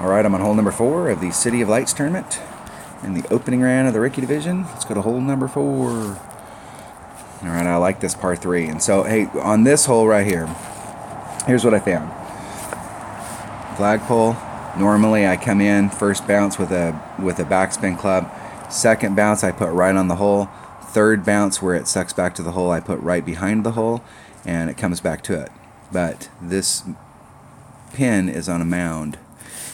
Alright, I'm on hole number 4 of the City of Lights tournament in the opening round of the rookie division. Let's go to hole number 4. Alright, I like this par 3. And so, hey, on this hole right here, here's what I found. Flagpole, normally I come in first bounce with a backspin club. Second bounce I put right on the hole. Third bounce where it sucks back to the hole I put right behind the hole, and it comes back to it. But this pin is on a mound.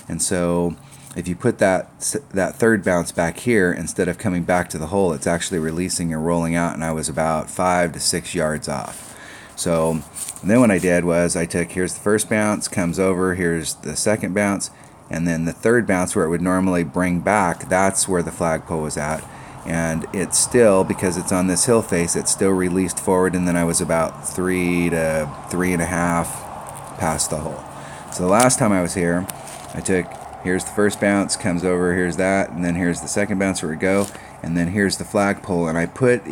And so if you put that third bounce back here, instead of coming back to the hole, it's actually releasing and rolling out, and I was about 5 to 6 yards off. So then what I did was I took, here's the first bounce, comes over, here's the second bounce, and then the third bounce where it would normally bring back, that's where the flagpole was at. And it's still, because it's on this hill face, it's still released forward, and then I was about 3 to 3.5 past the hole. So the last time I was here, I took, here's the first bounce, comes over, here's that, and then here's the second bounce where we go, and then here's the flagpole, and I put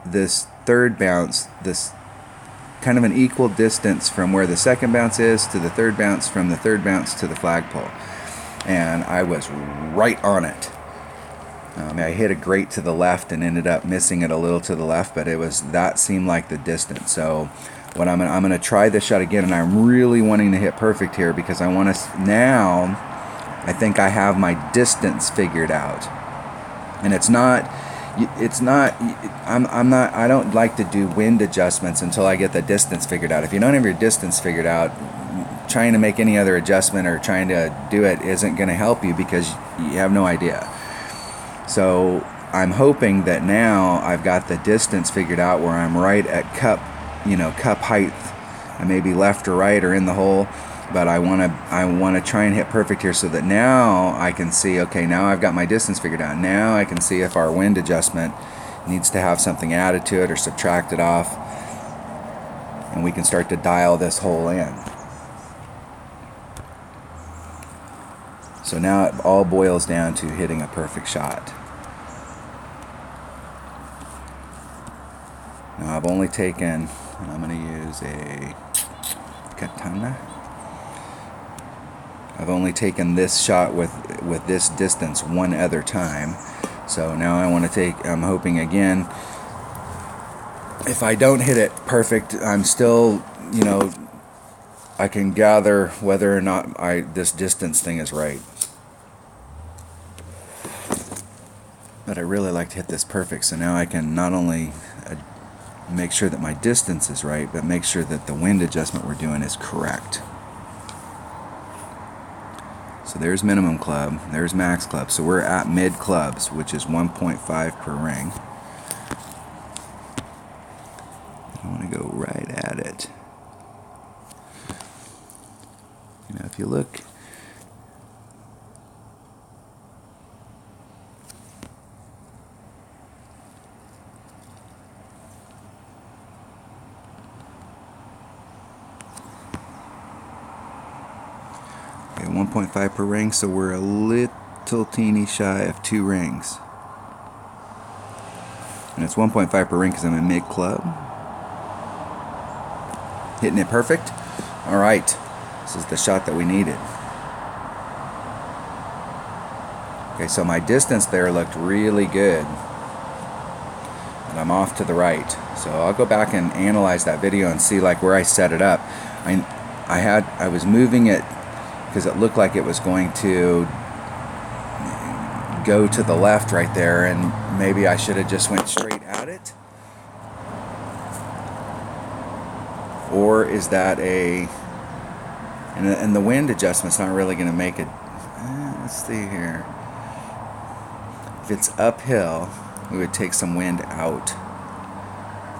this third bounce, this kind of an equal distance from where the second bounce is to the third bounce, from the third bounce to the flagpole, and I was right on it. I hit a grate to the left and ended up missing it a little to the left, but that seemed like the distance. So what I'm gonna try this shot again, and I'm really wanting to hit perfect here because I want to now. I think I have my distance figured out, and it's not. I don't like to do wind adjustments until I get the distance figured out. If you don't have your distance figured out, trying to make any other adjustment or trying to do it isn't going to help you because you have no idea. So I'm hoping that now I've got the distance figured out where I'm right at cup height. I may be left or right or in the hole, but I want to try and hit perfect here so that now I can see, okay, now I've got my distance figured out. Now I can see if our wind adjustment needs to have something added to it or subtracted off, and we can start to dial this hole in. So now it all boils down to hitting a perfect shot. Now I've only taken, and I'm going to use a katana. I've only taken this shot with this distance one other time. So now I want to take, I'm hoping again, if I don't hit it perfect, I'm still, I can gather whether or not this distance thing is right. But I really like to hit this perfect, so now I can not only make sure that my distance is right, but make sure that the wind adjustment we're doing is correct. So there's minimum club, there's max club, so we're at mid clubs, which is 1.5 per ring. I want to go right at it. If you look, okay, 1.5 per ring, so we're a little teeny shy of 2 rings. And it's 1.5 per ring because I'm in mid club. Hitting it perfect. Alright, this is the shot that we needed. Okay, so my distance there looked really good, and I'm off to the right. So I'll go back and analyze that video and see like where I set it up. I was moving it because it looked like it was going to go to the left right there, and maybe I should have just went straight at it. Or is that and the wind adjustment's not really going to make it. Let's see here. If it's uphill, we would take some wind out.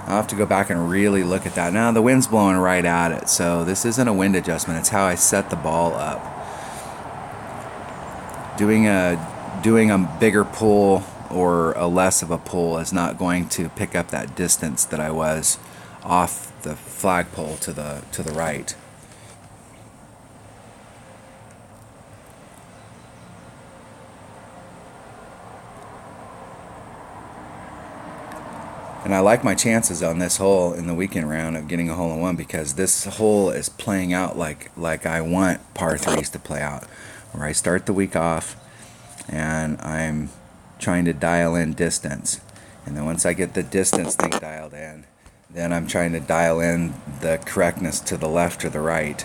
I'll have to go back and really look at that. Now the wind's blowing right at it, so this isn't a wind adjustment. It's how I set the ball up. Doing a bigger pull or a less of a pull is not going to pick up that distance that I was off the flagpole to the right. And I like my chances on this hole in the weekend round of getting a hole-in-one because this hole is playing out like I want par 3s to play out. where I start the week off and I'm trying to dial in distance. And then once I get the distance thing dialed in, then I'm trying to dial in the correctness to the left or the right.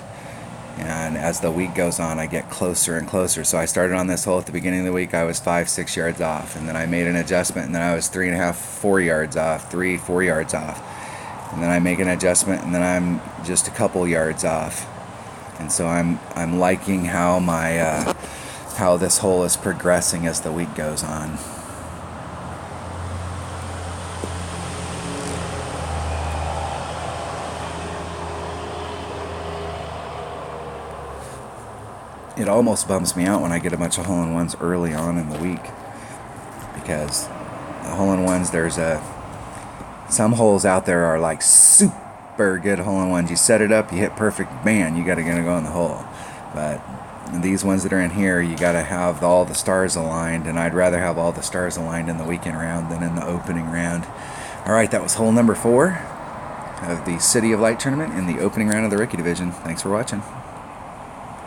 And as the week goes on, I get closer and closer. So I started on this hole at the beginning of the week, I was 5-6 yards off. And then I made an adjustment, and then I was 3.5-4 yards off, 3-4 yards off. And then I make an adjustment, and then I'm just a couple yards off. And so I'm liking how how this hole is progressing as the week goes on. It almost bums me out when I get a bunch of hole-in-ones early on in the week, because the hole-in-ones, some holes out there are like super good hole-in-ones. You set it up, you hit perfect, man, you gotta go in the hole. But these ones that are in here, you gotta have all the stars aligned, and I'd rather have all the stars aligned in the weekend round than in the opening round. Alright, that was hole number 4 of the City of Light tournament in the opening round of the Rookie Division. Thanks for watching.